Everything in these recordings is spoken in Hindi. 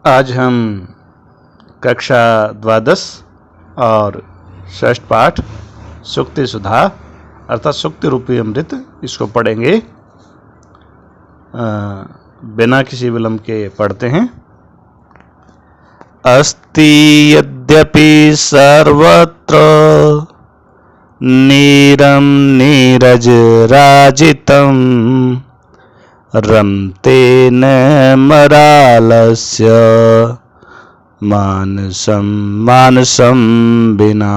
आज हम कक्षा द्वादश और षष्ठ पाठ सुक्ति सुधा अर्थात सुक्ति रूपी अमृत इसको पढ़ेंगे। बिना किसी विलंब के पढ़ते हैं। अस्ति यद्यपि सर्वत्र नीरं नीरजराजितं रमते न मरालस्य मानसं मानसं विना।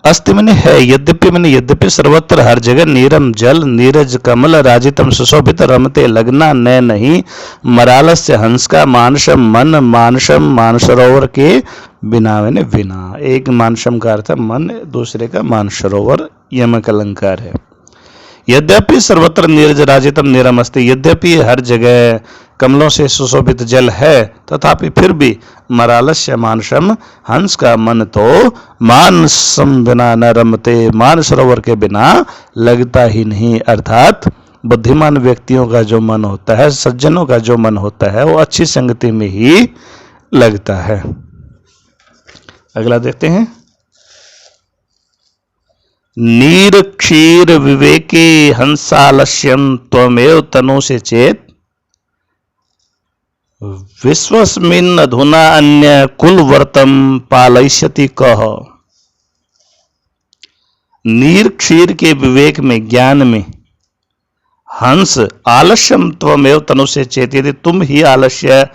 अस्ति मैंने है, यद्यपि मैंने यद्यपि सर्वत्र हर जगह नीरम जल नीरज कमल राजितम सुशोभित रमते लगना न नहीं मरालस्य हंस का मानसम मन मानसम मानसरोवर के बिना मैंने बिना। एक मानसम का अर्थ मन, दूसरे का मानसरोवर यमक अलंकार है। यद्यपि सर्वत्र नीरज राजितम नीरम अस्ति, यद्यपि हर जगह कमलों से सुशोभित जल है तथापि फिर भी मरालस्य मानसम हंस का मन तो मानसम बिना न रमते मानसरोवर के बिना लगता ही नहीं। अर्थात बुद्धिमान व्यक्तियों का जो मन होता है, सज्जनों का जो मन होता है वो अच्छी संगति में ही लगता है। अगला देखते हैं। नीर क्षीर विवेके हंसालस्यम त्वमेव तनु से चेत विश्वस्मिन् अधुना अन्य कुलवर्तम पालयिष्यति कह। नीर क्षीर के विवेक में, ज्ञान में हंस आलस्यम त्वमेव तनु से चेत, यदि तुम ही आलस्य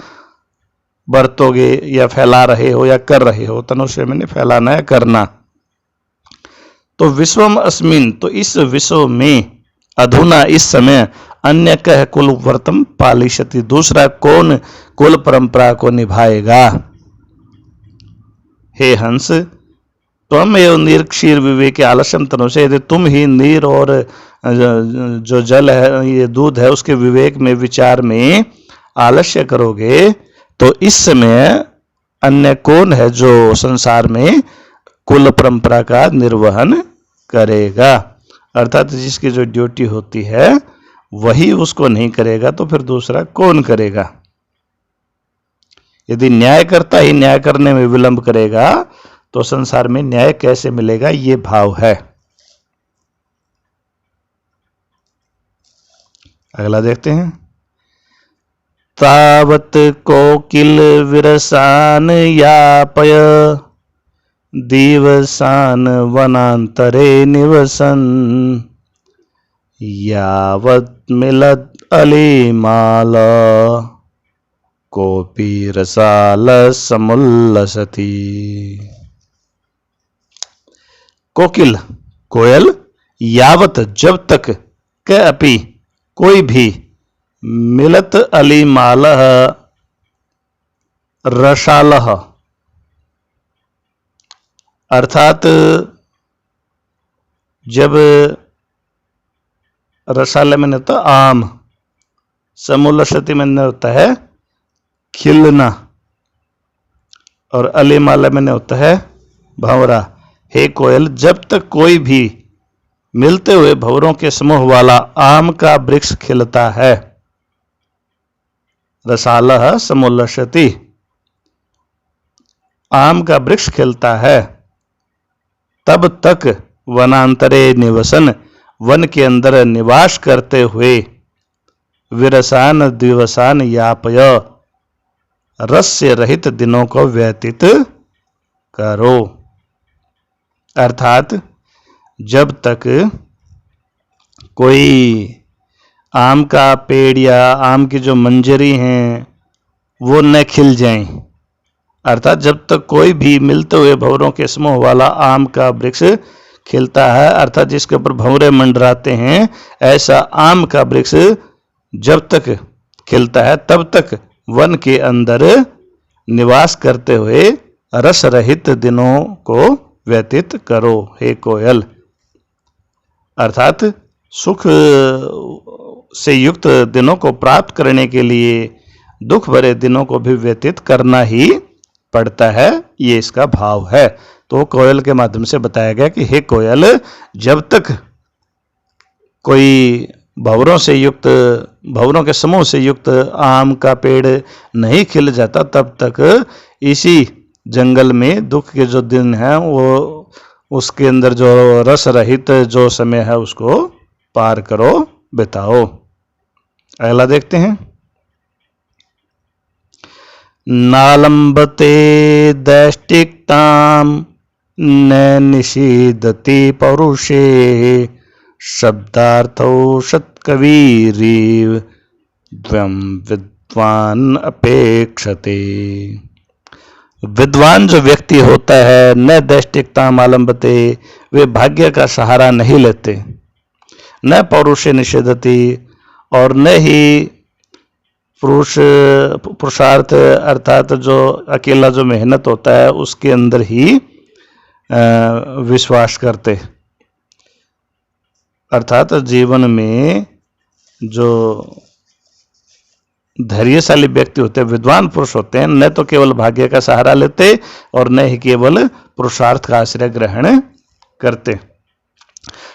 बरतोगे या फैला रहे हो या कर रहे हो, तनु से मैंने फैलाना है करना, तो विश्वम अस्मिन तो इस विश्व में अधुना इस समय अन्य कह कुल वर्तम पालिष्यति दूसरा कौन कुल परंपरा को निभाएगा। हे हंस त्वम एव नीर क्षीर विवेक आलस्यम तनु से, यदि तुम ही नीर और जो जल है ये दूध है उसके विवेक में विचार में आलस्य करोगे तो इस समय अन्य कौन है जो संसार में कुल परंपरा का निर्वहन करेगा। अर्थात जिसकी जो ड्यूटी होती है वही उसको नहीं करेगा तो फिर दूसरा कौन करेगा। यदि न्यायकर्ता ही न्याय करने में विलंब करेगा तो संसार में न्याय कैसे मिलेगा, ये भाव है। अगला देखते हैं। तावत कोकिल विरसान यापय दिवसान वनांतरे निवसन यावत मिलत अलिमाल कोपी रसाल समुल्लसति। कोकिल कोयल यावत जब तक के अपि कोई भी मिलत अलिमाल रसाल अर्थात जब रसाले में होता आम, समुल्लसति में होता है खिलना और अलिमाला में होता है भंवरा। हे कोयल जब तक कोई भी मिलते हुए भंवरों के समूह वाला आम का वृक्ष खिलता है, रसालह समुल्लसति आम का वृक्ष खिलता है, तब तक वनांतरे निवसन वन के अंदर निवास करते हुए विरसान दिवसान यापय रस से रहित दिनों को व्यतीत करो। अर्थात जब तक कोई आम का पेड़ या आम की जो मंजरी हैं वो न खिल जाएं, अर्थात जब तक कोई भी मिलते हुए भंवरों के समूह वाला आम का वृक्ष खिलता है, अर्थात जिसके ऊपर भंवरे मंडराते हैं, ऐसा आम का वृक्ष जब तक खिलता है तब तक वन के अंदर निवास करते हुए रस रहित दिनों को व्यतीत करो। हे कोयल अर्थात सुख से युक्त दिनों को प्राप्त करने के लिए दुख भरे दिनों को भी व्यतीत करना ही पड़ता है, ये इसका भाव है। तो कोयल के माध्यम से बताया गया कि हे कोयल जब तक कोई भंवरों के समूह से युक्त आम का पेड़ नहीं खिल जाता, तब तक इसी जंगल में दुख के जो दिन हैं वो उसके अंदर जो रस रहित जो समय है उसको पार करो, बिताओ। अगला देखते हैं। नालंबते दैष्टिकताम न निषीदति पौरुषे शब्दार्थौ शतकवीरिव द्वयं विद्वान अपेक्षते। विद्वान जो व्यक्ति होता है, न दैष्टिकताम आलंबते, वे भाग्य का सहारा नहीं लेते, न पौरुषे निषेधति, और न ही पुरुषार्थ अर्थात जो अकेला जो मेहनत होता है उसके अंदर ही विश्वास करते। अर्थात जीवन में जो धैर्यशाली व्यक्ति होते हैं, विद्वान पुरुष होते हैं, न तो केवल भाग्य का सहारा लेते और न ही केवल पुरुषार्थ का आश्रय ग्रहण करते।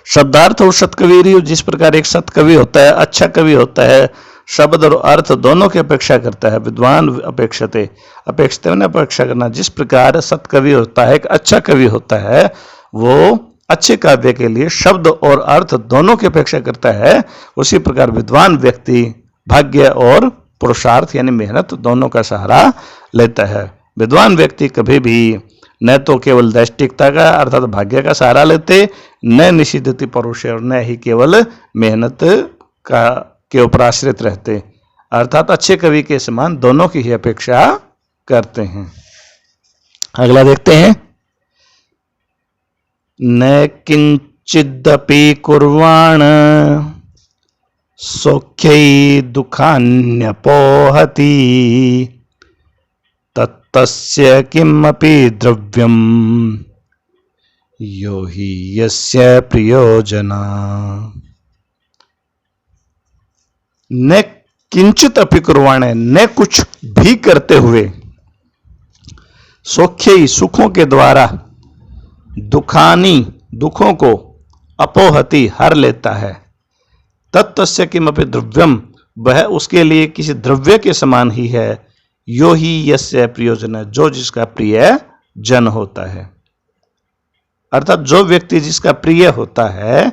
शब्दार्थ और सतकवीर, जिस प्रकार एक सतकवि होता है, अच्छा कवि होता है, शब्द और अर्थ दोनों की अपेक्षा करता है, विद्वान अपेक्षते, अपेक्षते में अपेक्षा करना, जिस प्रकार सतकवि होता है, एक अच्छा कवि होता है, वो अच्छे काव्य के लिए शब्द और अर्थ दोनों की अपेक्षा करता है, उसी प्रकार विद्वान व्यक्ति भाग्य और पुरुषार्थ यानी मेहनत दोनों का सहारा लेता है। विद्वान व्यक्ति कभी भी न तो केवल दैष्टिकता का अर्थात भाग्य का सहारा लेते, न निषिद्धति पौरुष, और न ही केवल मेहनत का के ऊपर आश्रित रहते, अर्थात अच्छे कवि के समान दोनों की ही अपेक्षा करते हैं। अगला देखते हैं। न किंचिदपि कुर्वाण सौख्यै दुःखान्यपोहति तत्तस्य किमपि द्रव्यम यो हि यस्य प्रियोजना। न किंचित अपि कुर्वाणे, न कुछ भी करते हुए, सौख्य सुखों के द्वारा, दुखानी दुखों को, अपोहति हर लेता है, तत्तस्य किमपि द्रव्यम वह उसके लिए किसी द्रव्य के समान ही है, यो ही यस्य प्रियोजन, जो जिसका प्रिय जन होता है। अर्थात जो व्यक्ति जिसका प्रिय होता है,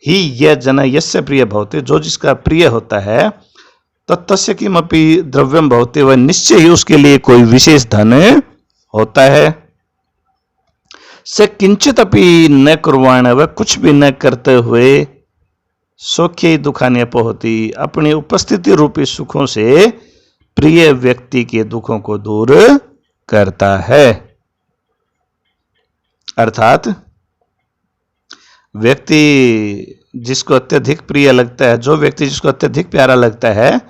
ही यह जन यस्य प्रिय भवति, जो जिसका प्रिय होता है, तत्तस्य किमपि द्रव्यम भवति, वह निश्चय ही उसके लिए कोई विशेष धन होता है। से किंचित अपि न कुर्वाण, वह कुछ भी न करते हुए, सौख्य दुखानी अपोहति, अपनी उपस्थिति रूपी सुखों से प्रिय व्यक्ति के दुखों को दूर करता है। अर्थात व्यक्ति जिसको अत्यधिक प्रिय लगता है, जो व्यक्ति जिसको अत्यधिक प्यारा लगता है,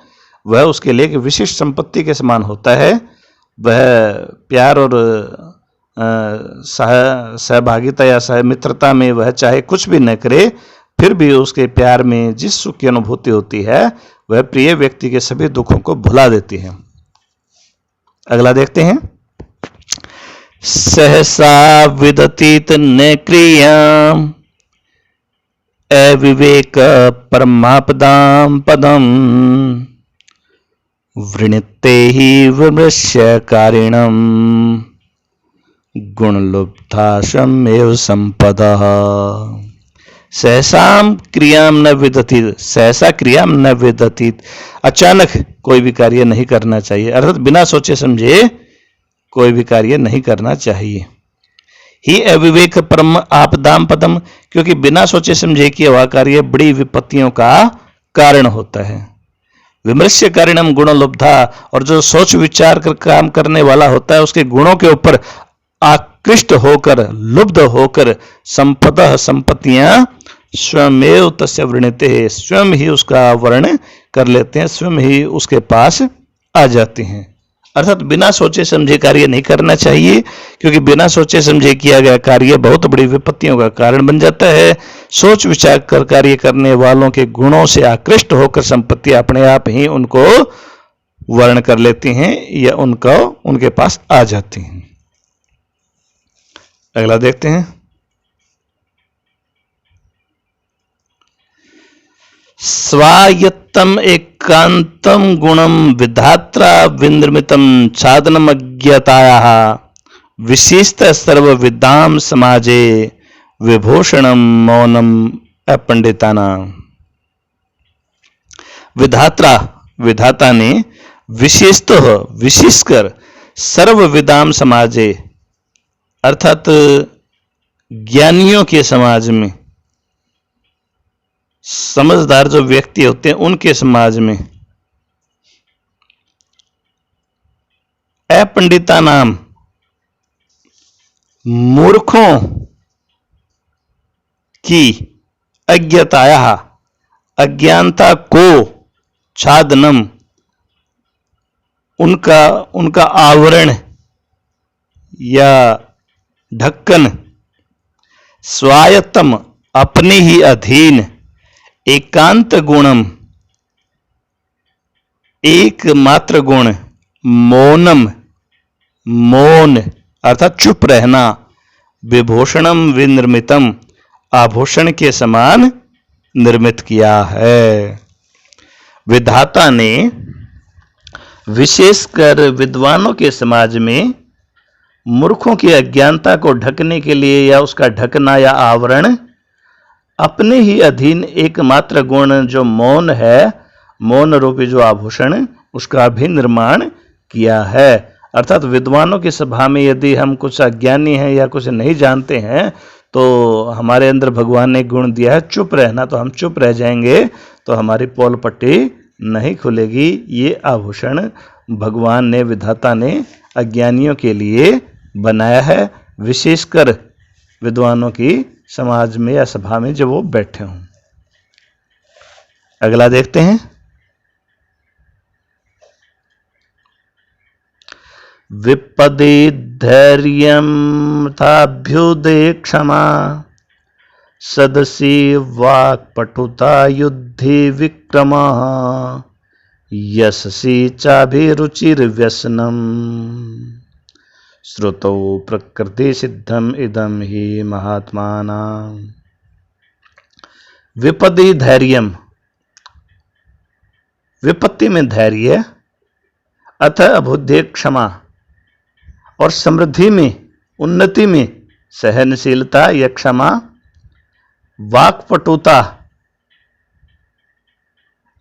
वह उसके लिए एक विशिष्ट संपत्ति के समान होता है। वह प्यार और सहभागिता या सहमित्रता में वह चाहे कुछ भी न करे, फिर भी उसके प्यार में जिस सुख की अनुभूति होती है वह प्रिय व्यक्ति के सभी दुखों को भुला देती है। अगला देखते हैं। सहसा विदतीत न क्रिया अविवेक परमापदाम पदम वृणीते ही विमृश्य कारिणम गुणलुब्धाशमेव संपदा। सहसाम क्रियाम न विदतीत, सहसा क्रियाम न विदतीत, अचानक कोई भी कार्य नहीं करना चाहिए, अर्थात बिना सोचे समझे कोई भी कार्य नहीं करना चाहिए। ही अविवेक परम आपदाम पदम, क्योंकि बिना सोचे समझे किया हुआ कार्य बड़ी विपत्तियों का कारण होता है। विमृश्य कारिणम गुणलुब्धा, और जो सोच विचार कर काम करने वाला होता है उसके गुणों के ऊपर आकृष्ट होकर, लुब्ध होकर, संपदा संपत्तियां स्वयमेव तस्य वृणीते है, स्वयं ही उसका वर्ण कर लेते हैं, स्वयं ही उसके पास आ जाते हैं। अर्थात बिना सोचे समझे कार्य नहीं करना चाहिए, क्योंकि बिना सोचे समझे किया गया कार्य बहुत बड़ी विपत्तियों का कारण बन जाता है। सोच विचार कर कार्य करने वालों के गुणों से आकृष्ट होकर संपत्ति अपने आप ही उनको वर्ण कर लेती हैं या उनके पास आ जाती हैं। अगला देखते हैं। स्वायत्तम एकांतम गुणम विधात्रा विनिर्मितम छादनमज्ञतायाः विशिष्ट सर्वविद्याम समाजे विभूषणम मौनम अपंडितानां। विधात्रा विधाता ने विशेषतः विशेषकर सर्वविदाम समाजे अर्थात ज्ञानियों के समाज में, समझदार जो व्यक्ति होते हैं उनके समाज में, अपंडिता नाम मूर्खों की अज्ञताया अज्ञानता को छादनम उनका आवरण या ढक्कन स्वायत्तम अपने ही अधीन एकांत गुणम एकमात्र गुण मौनम मौन अर्थात चुप रहना विभूषणम विनिर्मितम आभूषण के समान निर्मित किया है। विधाता ने विशेषकर विद्वानों के समाज में मूर्खों की अज्ञानता को ढकने के लिए या उसका ढकना या आवरण अपने ही अधीन एकमात्र गुण जो मौन है, मौन रूपी जो आभूषण, उसका भी निर्माण किया है। अर्थात विद्वानों की सभा में यदि हम कुछ अज्ञानी हैं या कुछ नहीं जानते हैं तो हमारे अंदर भगवान ने गुण दिया है चुप रहना, तो हम चुप रह जाएंगे तो हमारी पोल पट्टी नहीं खुलेगी। ये आभूषण भगवान ने, विधाता ने अज्ञानियों के लिए बनाया है, विशेषकर विद्वानों की समाज में या सभा में जब वो बैठे हों। अगला देखते हैं। विपदि धैर्यं ताभ्युदये क्षमा सदसि वाक्पटुता युद्धि विक्रमः यशसि चाभिरुचिर्व्यसनम् श्रुतौ प्रकृति सिद्धम इदम ही महात्मानां। विपदि धैर्यम, विपत्ति में धैर्य, अथ अभुद्ये क्षमा, और समृद्धि में, उन्नति में सहनशीलता या क्षमा, वाक्पटुता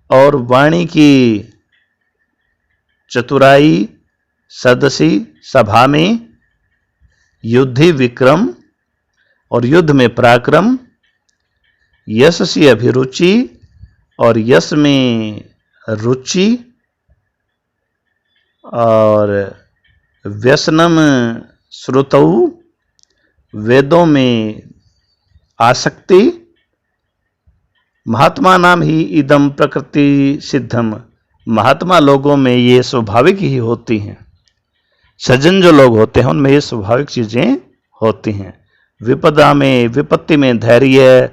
और वाणी की चतुराई, सदसी सभा में, युद्धि विक्रम और युद्ध में पराक्रम, यशसी अभिरुचि और यश में रुचि, और व्यसनम श्रुतौ वेदों में आसक्ति, महात्मा नाम ही इदम प्रकृति सिद्धम, महात्मा लोगों में ये स्वाभाविक ही होती हैं। सज्जन जो लोग होते हैं उनमें ये स्वाभाविक चीजें होती हैं। विपदा में, विपत्ति में धैर्य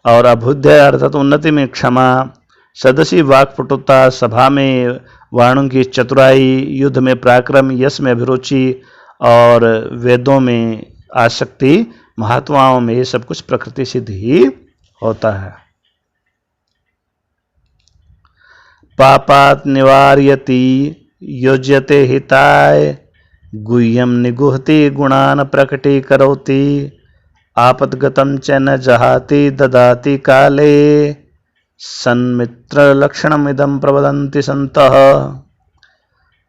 और अभुद्य अर्थात उन्नति में क्षमा, सदसी वाक्पटुता, सभा में वाणों की चतुराई, युद्ध में पराक्रम, यश में अभिरुचि और वेदों में आसक्ति, महात्माओं में ये सब कुछ प्रकृति सिद्ध ही होता है। पापात् निवार्यति योज्यते हिताय गुह्यम निगुहति गुणान् प्रकटीकरोति आपद्गतं च न जहाति ददाति काले सन्मित्र लक्षणम इदम प्रवदन्ति संतः।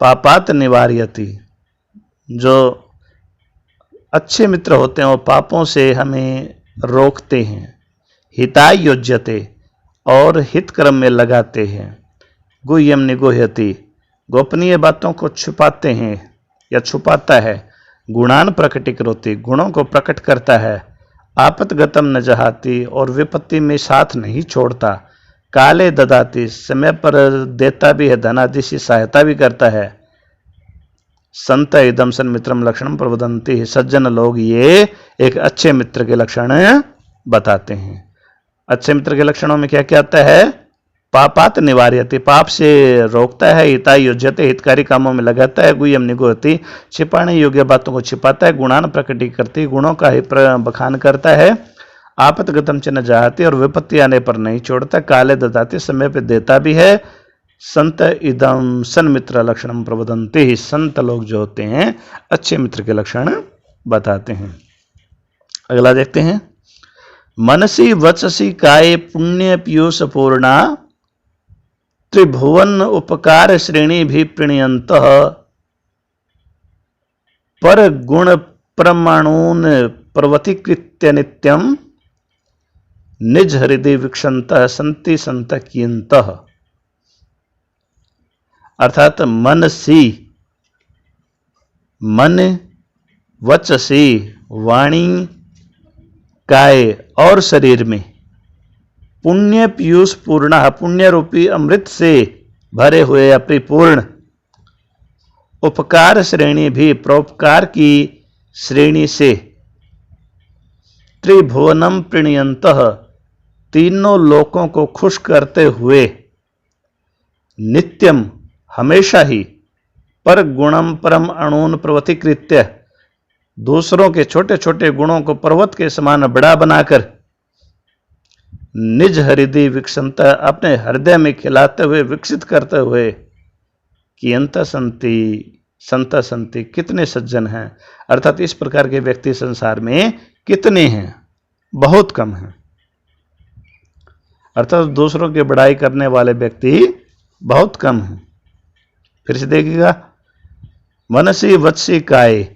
पापात् निवार्यति, जो अच्छे मित्र होते हैं वो पापों से हमें रोकते हैं। हिताय योज्यते, और हित क्रम में लगाते हैं। गुह्यम निगुह्यति, गोपनीय बातों को छुपाते हैं या छुपाता है। गुणान प्रकटीकरोति, गुणों को प्रकट करता है। आपतगतम न जहाति, और विपत्ति में साथ नहीं छोड़ता। काले ददाति, समय पर देता भी है, धनादि से सहायता भी करता है। संत इदम सन्मित्रम लक्षणम प्रवदन्ति, सज्जन लोग ये एक अच्छे मित्र के लक्षण बताते हैं। अच्छे मित्र के लक्षणों में क्या क्या आता है? पापात निवार्यति, पाप से रोकता है। हिता योज्यते, हितकारी कामों में लगाता है। गुह्यम निगुह्यति, छिपाने योग्य बातों को छिपाता है। गुणान प्रकटी करती, गुणों का ही बखान करता है। आपतगतम च न जाहते, और विपत्ति आने पर नहीं छोड़ता। काले ददाते, समय पे देता भी है। संत इदम सन्मित्र लक्षणम प्रवदन्ते ही, संत लोग जो होते हैं अच्छे मित्र के लक्षण बताते हैं। अगला देखते हैं। मनसी वचसी काय पुण्य पीयूष पूर्णा, त्रिभुवन उपकार श्रेणी भी प्रणयंत, पर गुण परमाणून प्रवतीकृत्य नित्यम, निज हृदय विक्षंत संति संत कियंत। अर्थात मनसी, मन, वचसी वाणी, काय और शरीर में, पुण्य पीयूष पूर्ण, पुण्य रूपी अमृत से भरे हुए या परिपूर्ण, उपकार श्रेणी भी, परोपकार की श्रेणी से, त्रिभुवनम प्रणयंत, तीनों लोकों को खुश करते हुए, नित्यम हमेशा ही, पर गुणम परम अणुन प्रवतीकृत्य, दूसरों के छोटे छोटे गुणों को पर्वत के समान बड़ा बनाकर, निज हृदय विकसंत, अपने हृदय में खिलाते हुए, विकसित करते हुए, कि अंत संति संत संति, कितने सज्जन हैं। अर्थात इस प्रकार के व्यक्ति संसार में कितने हैं, बहुत कम हैं। अर्थात दूसरों की बड़ाई करने वाले व्यक्ति बहुत कम हैं। फिर से देखिएगा, मनसी वत्सी काय,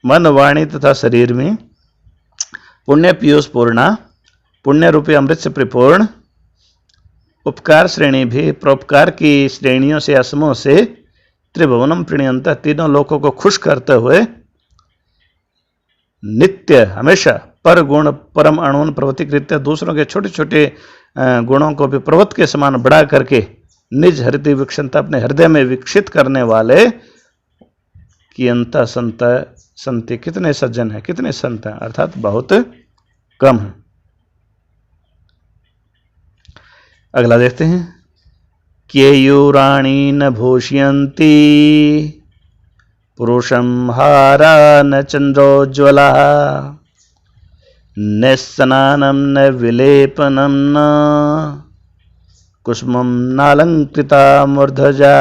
मन वाणी तथा शरीर में, पुण्य पीयूष पूर्णा, पुण्य रूपी अमृत से परिपूर्ण, उपकार श्रेणी भी, परोपकार की श्रेणियों से, असमों से, त्रिभुवनम प्रणयंत, तीनों लोकों को खुश करते हुए, नित्य हमेशा, पर गुण परम अणुन प्रवतीकृत्य, दूसरों के छोटे छोटे गुणों को भी पर्वत के समान बड़ा करके, निज हृदय विकसंत, अपने हृदय में विकसित करने वाले, कि अंत संत संति, कितने सज्जन हैं, कितने संत हैं, अर्थात बहुत कम हैं। अगला देखते हैं। केयूराणी न भूषयन्ति, पुरुषं हारा न चंद्रोज्ज्वला, न स्नानं न विलेपनं न कुसुमं नालंकृता मूर्धजा,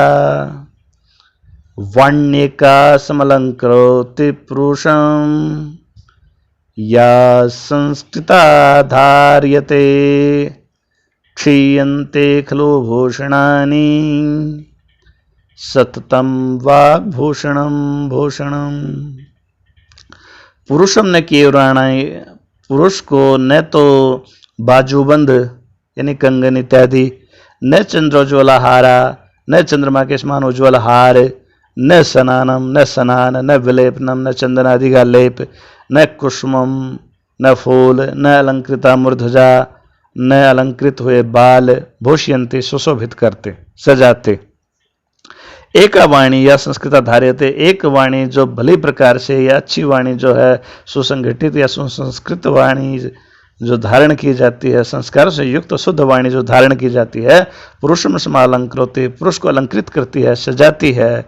वाण्येका समलंकरोति पुरुषं, या संस्कृता धार्यते, क्षीयन्ते खलु भूषणानि, सततम वाग्भूषणम भूषणम। पुरुषम न केयूराणी, पुरुष को न तो बाजूबंद यानी कंगन इत्यादि, न चंद्रोज्ज्वला हारा, न चंद्रमा के समान उज्ज्वल हार, न स्नानम न स्नान, न विलेपनम न चंदन आदि का लेप, न कुसुमम न फूल, न अलंकृता मूर्धजा, न अलंकृत हुए बाल, भूषयन्ति सुशोभित करते, सजाते, एक वाणी या संस्कृता धार्यते, एक वाणी जो भली प्रकार से या अच्छी वाणी जो है, सुसंगठित या सुसंस्कृत वाणी जो धारण की जाती है, संस्कार से युक्त शुद्ध वाणी जो धारण की जाती है, पुरुषम समालंकृते, पुरुष को अलंकृत करती है, सजाती है,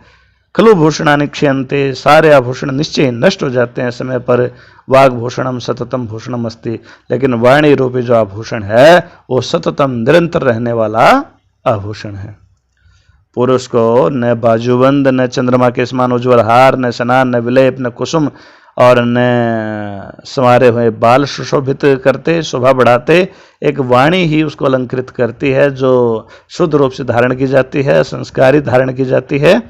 खलु भूषणानि क्षयन्ते, सारे आभूषण निश्चय नष्ट हो जाते हैं समय पर, वाग्भूषणम सततम भूषणम अस्ति, लेकिन वाणी रूपी जो आभूषण है वो सततम निरंतर रहने वाला आभूषण है। पुरुष को न बाजूबंद, न चंद्रमा के समान उज्ज्वल हार, न स्नान, न विलेप, न कुसुम और न संवारे हुए बाल सुशोभित करते, शोभा बढ़ाते, एक वाणी ही उसको अलंकृत करती है जो शुद्ध रूप से धारण की जाती है, संस्कारी धारण की जाती है,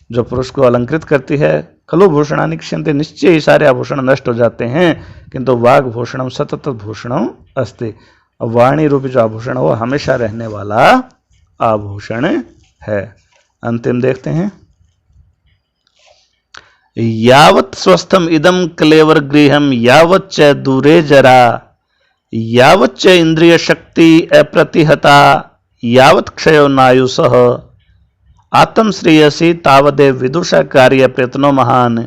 जो पुरुष को अलंकृत करती है। खलु भूषणानि क्षयन्ते, निश्चय ही सारे आभूषण नष्ट हो जाते हैं, किंतु वाग्भूषणम सतत भूषणम अस्ति, वाणी रूपी जो आभूषण वो हमेशा रहने वाला आभूषण है। अंतिम देखते हैं। यावत् स्वस्थम इदम क्लेवर गृहम, यावत् च दूरे जरा, यावत् च इंद्रिय शक्ति अप्रतिहता, यावत् क्षयो नायुसः, आत्म श्रेयसी तावदेव विदुषा कार्य प्रयत्नो महान,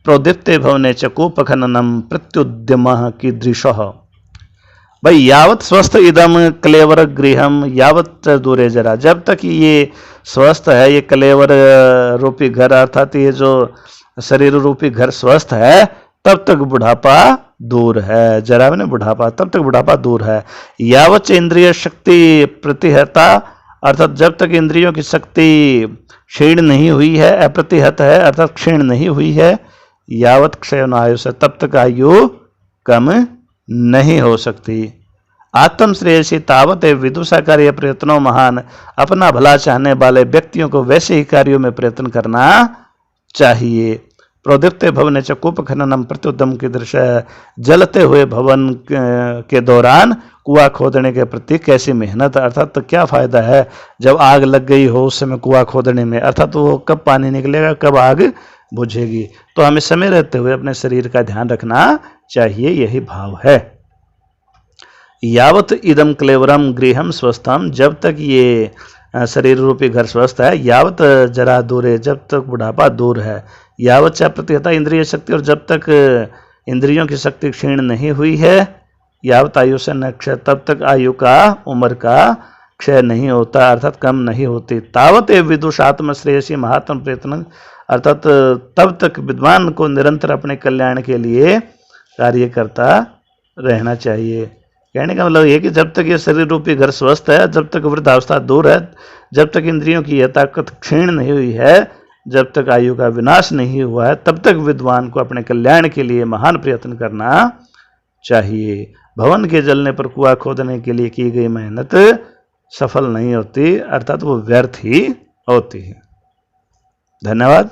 प्रोदीप्ते भवने चकूपखननम प्रत्युद्यमः कीदृशः। भाई यावत स्वस्थ इदम कलेवर गृहम यावत दूरे जरा, जब तक ये स्वस्थ है, ये कलेवर रूपी घर अर्थात ये जो शरीर रूपी घर स्वस्थ है, तब तक बुढ़ापा दूर है। जरा मैंने बुढ़ापा, तब तक बुढ़ापा दूर है। यावत इंद्रिय शक्ति प्रतिहता, अर्थात जब तक इंद्रियों की शक्ति क्षीण नहीं हुई है, अप्रतिहत है अर्थात क्षीण नहीं हुई है, यावत क्षय न आयु से, तब तक आयु कम नहीं हो सकती। आत्म श्रेयसी तावत विदुषा कार्य प्रयत्नों महान, अपना भला चाहने वाले व्यक्तियों को वैसे ही कार्यों में प्रयत्न करना चाहिए। प्रोदीप्ते भवन चकूप खननम प्रत्युद्यम की दृश्य, जलते हुए भवन के दौरान कुआं खोदने के प्रति कैसी मेहनत, अर्थात तो क्या फायदा है जब आग लग गई हो उस समय कुआं खोदने में, अर्थात वो कब पानी निकलेगा, कब आग बुझेगी। तो हमें समय रहते हुए अपने शरीर का ध्यान रखना चाहिए, यही भाव है। यावत इदम क्लेवरम गृहम स्वस्थम, जब तक ये शरीर रूपी घर स्वस्थ है, यावत जरा दूर है, जब तक बुढ़ापा दूर है, यावत चा प्रतिहता इंद्रिय शक्ति, और जब तक इंद्रियों की शक्ति क्षीण नहीं हुई है, यावत आयु से न क्षय, तब तक आयु का, उम्र का क्षय नहीं होता, अर्थात कम नहीं होती। तावत विदुषात्म श्रेयसी महात्म प्रयत्न, अर्थात तब तक विद्वान को निरंतर अपने कल्याण के लिए कार्य करता रहना चाहिए। कहने का मतलब ये कि जब तक ये शरीर रूपी घर स्वस्थ है, जब तक वृद्धावस्था दूर है, जब तक इंद्रियों की यह ताकत क्षीण नहीं हुई है, जब तक आयु का विनाश नहीं हुआ है, तब तक विद्वान को अपने कल्याण के लिए महान प्रयत्न करना चाहिए। भवन के जलने पर कुआं खोदने के लिए की गई मेहनत सफल नहीं होती, अर्थात वो व्यर्थ ही होती है। धन्यवाद।